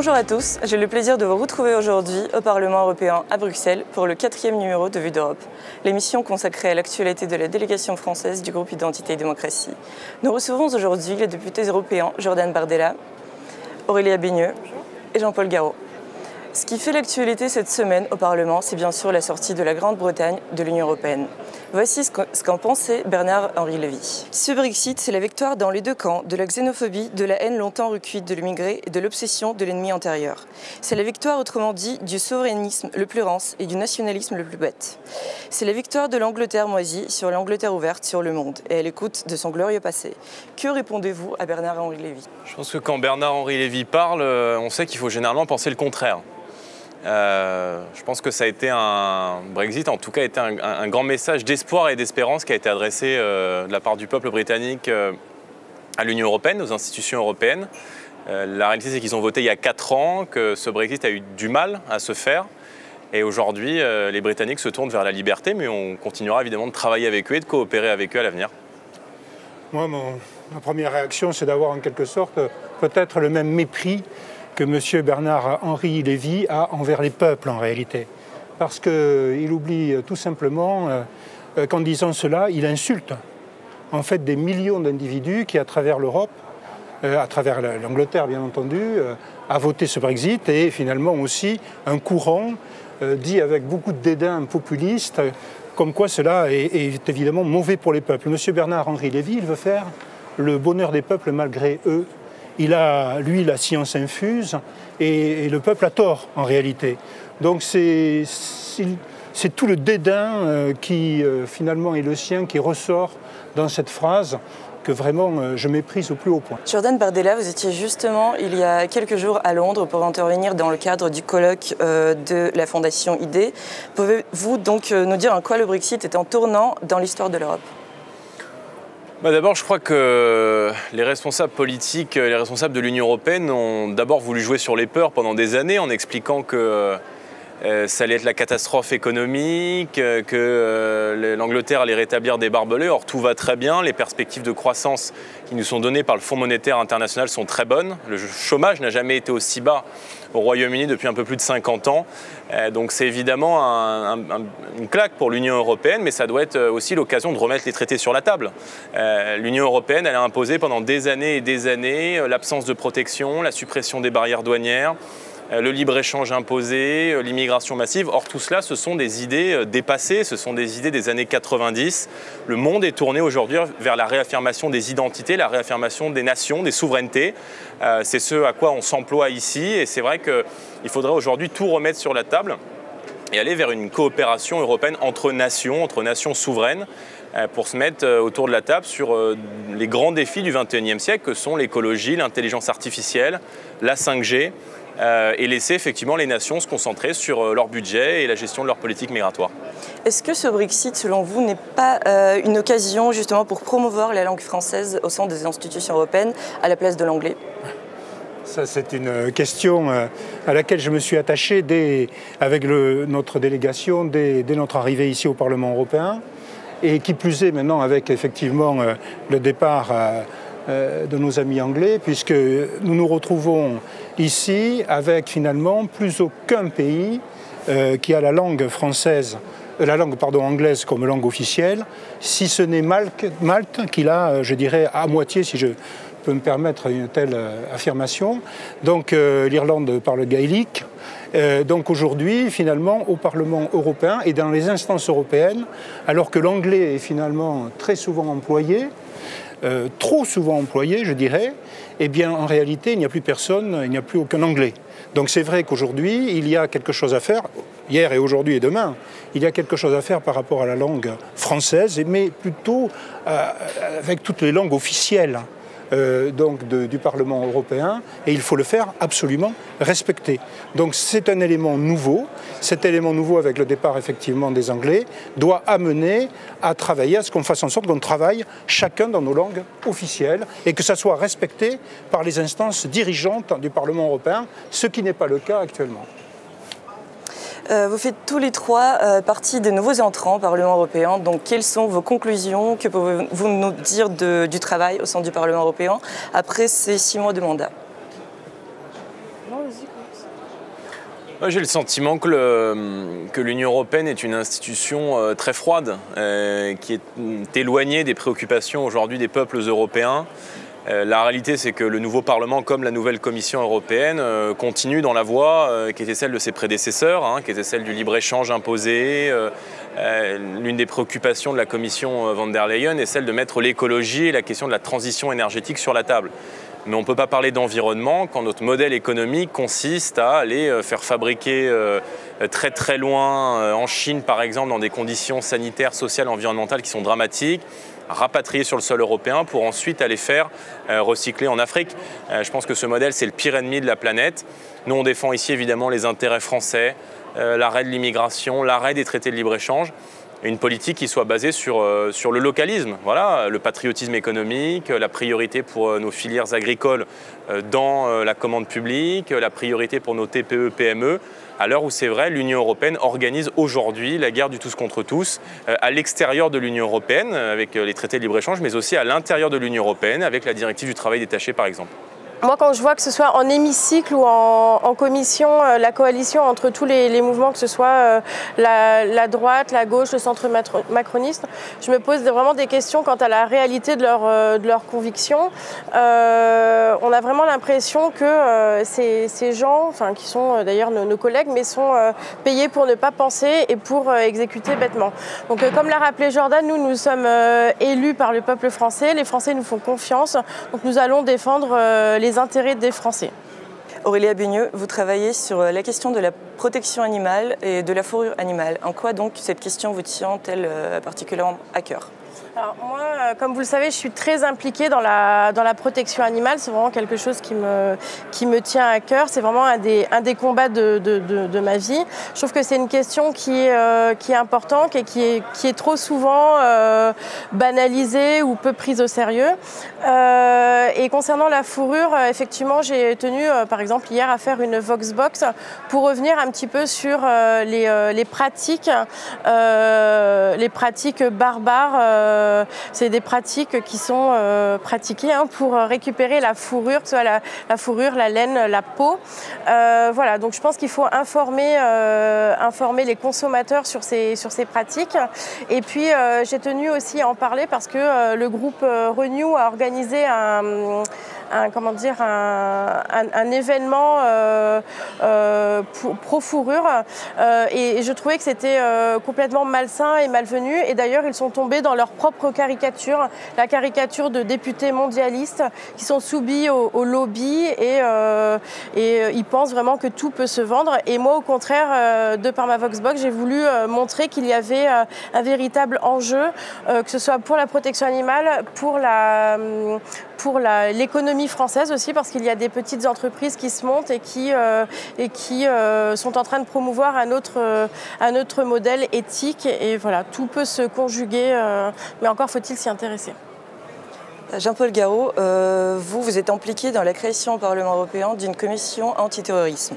Bonjour à tous, j'ai le plaisir de vous retrouver aujourd'hui au Parlement européen à Bruxelles pour le 4e numéro de Vue d'Europe, l'émission consacrée à l'actualité de la délégation française du groupe Identité et Démocratie. Nous recevons aujourd'hui les députés européens Jordan Bardella, Aurélia Beigneux et Jean-Paul Garot. Ce qui fait l'actualité cette semaine au Parlement, c'est bien sûr la sortie de la Grande-Bretagne de l'Union européenne. Voici ce qu'en pensait Bernard-Henri Lévy. Ce Brexit, c'est la victoire dans les deux camps de la xénophobie, de la haine longtemps recuite de l'immigré et de l'obsession de l'ennemi antérieur. C'est la victoire, autrement dit, du souverainisme le plus rance et du nationalisme le plus bête. C'est la victoire de l'Angleterre moisie sur l'Angleterre ouverte sur le monde et à l'écoute de son glorieux passé. Que répondez-vous à Bernard-Henri Lévy? Je pense que quand Bernard-Henri Lévy parle, on sait qu'il faut généralement penser le contraire. Je pense que ça a été un Brexit, en tout cas, a été un grand message d'espoir et d'espérance qui a été adressé de la part du peuple britannique à l'Union européenne, aux institutions européennes. La réalité, c'est qu'ils ont voté il y a 4 ans, que ce Brexit a eu du mal à se faire. Et aujourd'hui, les Britanniques se tournent vers la liberté, mais on continuera évidemment de travailler avec eux et de coopérer avec eux à l'avenir. Moi, ma première réaction, c'est d'avoir en quelque sorte peut-être le même mépris que M. Bernard-Henri Lévy a envers les peuples en réalité. Parce qu'il oublie tout simplement qu'en disant cela, il insulte en fait des millions d'individus qui, à travers l'Europe, à travers l'Angleterre bien entendu, a voté ce Brexit et finalement aussi un courant dit avec beaucoup de dédain populiste, comme quoi cela est évidemment mauvais pour les peuples. M. Bernard-Henri Lévy, il veut faire le bonheur des peuples malgré eux. Il a, lui, la science infuse et le peuple a tort, en réalité. Donc c'est tout le dédain qui, finalement, est le sien, qui ressort dans cette phrase que vraiment je méprise au plus haut point. Jordan Bardella, vous étiez justement il y a quelques jours à Londres pour intervenir dans le cadre du colloque de la Fondation ID. Pouvez-vous donc nous dire en quoi le Brexit est un tournant dans l'histoire de l'Europe ? D'abord, je crois que les responsables politiques, les responsables de l'Union européenne ont d'abord voulu jouer sur les peurs pendant des années en expliquant que ça allait être la catastrophe économique, que l'Angleterre allait rétablir des barbelés. Or, tout va très bien. Les perspectives de croissance qui nous sont données par le Fonds monétaire international sont très bonnes. Le chômage n'a jamais été aussi bas au Royaume-Uni depuis un peu plus de 50 ans. Donc c'est évidemment une claque pour l'Union européenne, mais ça doit être aussi l'occasion de remettre les traités sur la table. L'Union européenne, elle a imposé pendant des années et des années l'absence de protection, la suppression des barrières douanières, le libre-échange imposé, l'immigration massive. Or, tout cela, ce sont des idées dépassées, ce sont des idées des années 90. Le monde est tourné aujourd'hui vers la réaffirmation des identités, la réaffirmation des nations, des souverainetés. C'est ce à quoi on s'emploie ici. Et c'est vrai qu'il faudrait aujourd'hui tout remettre sur la table et aller vers une coopération européenne entre nations souveraines, pour se mettre autour de la table sur les grands défis du XXIe siècle, que sont l'écologie, l'intelligence artificielle, la 5G, et laisser effectivement les nations se concentrer sur leur budget et la gestion de leur politique migratoire. Est-ce que ce Brexit, selon vous, n'est pas une occasion justement pour promouvoir la langue française au sein des institutions européennes à la place de l'anglais ? Ça, c'est une question à laquelle je me suis attaché avec notre délégation dès notre arrivée ici au Parlement européen, et qui plus est maintenant avec effectivement le départ de nos amis anglais, puisque nous nous retrouvons ici avec finalement plus aucun pays qui a la langue française, anglaise comme langue officielle, si ce n'est Malte qui l'a, je dirais, à moitié, si je peux me permettre une telle affirmation. Donc l'Irlande parle gaélique. Donc aujourd'hui, finalement, au Parlement européen et dans les instances européennes, alors que l'anglais est finalement très souvent employé, trop souvent employé, je dirais, eh bien, en réalité, il n'y a plus personne, il n'y a plus aucun anglais. Donc c'est vrai qu'aujourd'hui, il y a quelque chose à faire, hier et aujourd'hui et demain, il y a quelque chose à faire par rapport à la langue française, mais plutôt avec toutes les langues officielles. Du Parlement européen, et il faut le faire absolument respecter. Donc c'est un élément nouveau. Cet élément nouveau, avec le départ effectivement des Anglais, doit amener à travailler, à ce qu'on fasse en sorte qu'on travaille chacun dans nos langues officielles et que ça soit respecté par les instances dirigeantes du Parlement européen, ce qui n'est pas le cas actuellement. Vous faites tous les trois partie des nouveaux entrants au Parlement européen. Donc, quelles sont vos conclusions? Que pouvez-vous nous dire du travail au sein du Parlement européen après ces 6 mois de mandat? Non, vas-y. Moi, j'ai le sentiment que l'Union européenne est une institution très froide, qui est éloignée des préoccupations aujourd'hui des peuples européens. La réalité, c'est que le nouveau Parlement, comme la nouvelle Commission européenne, continue dans la voie qui était celle de ses prédécesseurs, qui était celle du libre-échange imposé. L'une des préoccupations de la Commission von der Leyen est celle de mettre l'écologie et la question de la transition énergétique sur la table. Mais on ne peut pas parler d'environnement quand notre modèle économique consiste à aller faire fabriquer très très loin, en Chine par exemple, dans des conditions sanitaires, sociales, environnementales qui sont dramatiques, rapatrier sur le sol européen pour ensuite aller faire recycler en Afrique. Je pense que ce modèle, c'est le pire ennemi de la planète. Nous, on défend ici évidemment les intérêts français, l'arrêt de l'immigration, l'arrêt des traités de libre-échange. Une politique qui soit basée sur le localisme, voilà, le patriotisme économique, la priorité pour nos filières agricoles dans la commande publique, la priorité pour nos TPE, PME, à l'heure où c'est vrai, l'Union européenne organise aujourd'hui la guerre du tous contre tous à l'extérieur de l'Union européenne avec les traités de libre-échange, mais aussi à l'intérieur de l'Union européenne avec la directive du travail détaché par exemple. Moi, quand je vois que ce soit en hémicycle ou en commission, la coalition entre tous les mouvements, que ce soit la droite, la gauche, le centre macroniste, je me pose vraiment des questions quant à la réalité de leurs convictions. On a vraiment l'impression que ces gens, enfin, qui sont d'ailleurs nos collègues, mais sont payés pour ne pas penser et pour exécuter bêtement. Donc, comme l'a rappelé Jordan, nous sommes élus par le peuple français. Les Français nous font confiance. Donc, nous allons défendre les intérêts des Français. Aurélia Bugneux, vous travaillez sur la question de la protection animale et de la fourrure animale. En quoi donc cette question vous tient-elle particulièrement à cœur ? Alors moi, comme vous le savez, je suis très impliquée dans la protection animale. C'est vraiment quelque chose qui me tient à cœur. C'est vraiment un des combats de ma vie. Je trouve que c'est une question qui est importante et qui est trop souvent banalisée ou peu prise au sérieux. Et concernant la fourrure, effectivement, j'ai tenu, par exemple, hier à faire une Voxbox pour revenir un petit peu sur les pratiques barbares. C'est des pratiques qui sont pratiquées pour récupérer la fourrure, que ce soit la fourrure, la laine, la peau. Voilà, donc je pense qu'il faut informer les consommateurs sur ces pratiques. Et puis j'ai tenu aussi à en parler parce que le groupe Renew a organisé un événement pro-fourrure et je trouvais que c'était complètement malsain et malvenu. Et d'ailleurs, ils sont tombés dans leur propre caricature, la caricature de députés mondialistes qui sont soumis au lobby et ils pensent vraiment que tout peut se vendre. Et moi, au contraire, de par ma Voxbox, j'ai voulu montrer qu'il y avait un véritable enjeu, que ce soit pour la protection animale, pour l'économie française aussi, parce qu'il y a des petites entreprises qui se montent et qui sont en train de promouvoir un autre modèle éthique. Et voilà, tout peut se conjuguer, mais encore faut-il s'y intéresser. Jean-Paul Garot, vous êtes impliqué dans la création au Parlement européen d'une commission antiterrorisme.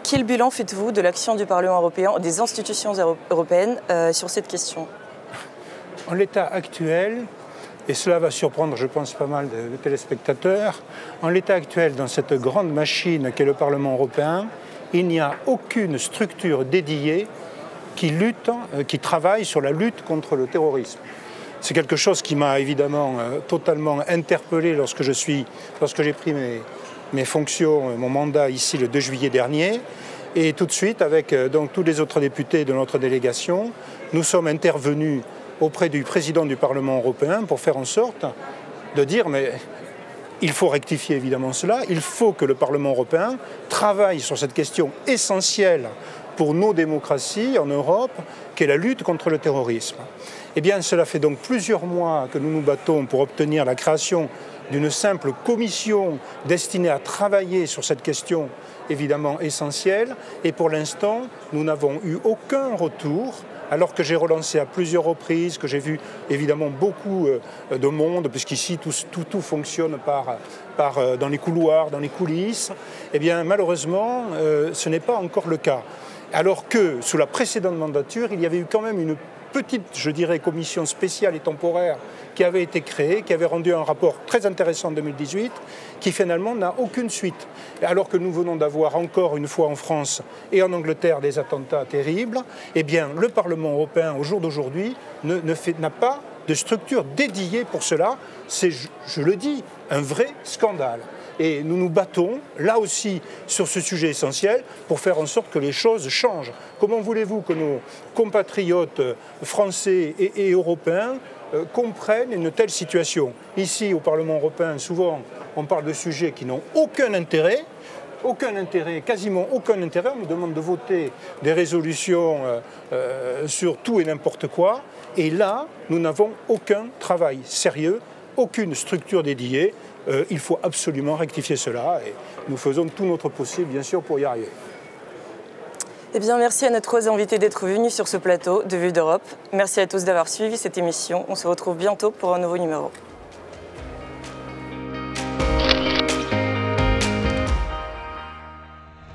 Quel bilan faites-vous de l'action du Parlement européen, des institutions européennes sur cette question ? En l'état actuel, et cela va surprendre, je pense, pas mal de téléspectateurs, en l'état actuel, dans cette grande machine qu'est le Parlement européen, il n'y a aucune structure dédiée qui travaille sur la lutte contre le terrorisme. C'est quelque chose qui m'a évidemment totalement interpellé lorsque j'ai pris mes fonctions, mon mandat ici le 2 juillet dernier. Et tout de suite, avec donc, tous les autres députés de notre délégation, nous sommes intervenus auprès du président du Parlement européen pour faire en sorte de dire mais il faut rectifier évidemment cela, il faut que le Parlement européen travaille sur cette question essentielle pour nos démocraties en Europe, qu'est la lutte contre le terrorisme. Eh bien, cela fait donc plusieurs mois que nous nous battons pour obtenir la création d'une simple commission destinée à travailler sur cette question évidemment essentielle. Et pour l'instant, nous n'avons eu aucun retour, alors que j'ai relancé à plusieurs reprises, que j'ai vu évidemment beaucoup de monde, puisqu'ici tout fonctionne dans les couloirs, dans les coulisses. Eh bien, malheureusement, ce n'est pas encore le cas. Alors que, sous la précédente mandature, il y avait eu quand même une petite, je dirais, commission spéciale et temporaire qui avait été créée, qui avait rendu un rapport très intéressant en 2018, qui finalement n'a aucune suite. Alors que nous venons d'avoir encore une fois en France et en Angleterre des attentats terribles, eh bien le Parlement européen, au jour d'aujourd'hui, n'a pas de structure dédiée pour cela. C'est, je le dis, un vrai scandale. Et nous nous battons, là aussi, sur ce sujet essentiel, pour faire en sorte que les choses changent. Comment voulez-vous que nos compatriotes français et européens comprennent une telle situation? Ici, au Parlement européen, souvent, on parle de sujets qui n'ont aucun intérêt, quasiment aucun intérêt. On nous demande de voter des résolutions sur tout et n'importe quoi. Et là, nous n'avons aucun travail sérieux, aucune structure dédiée. Il faut absolument rectifier cela et nous faisons tout notre possible, bien sûr, pour y arriver. Eh bien, merci à nos trois invités d'être venus sur ce plateau de Vue d'Europe. Merci à tous d'avoir suivi cette émission. On se retrouve bientôt pour un nouveau numéro.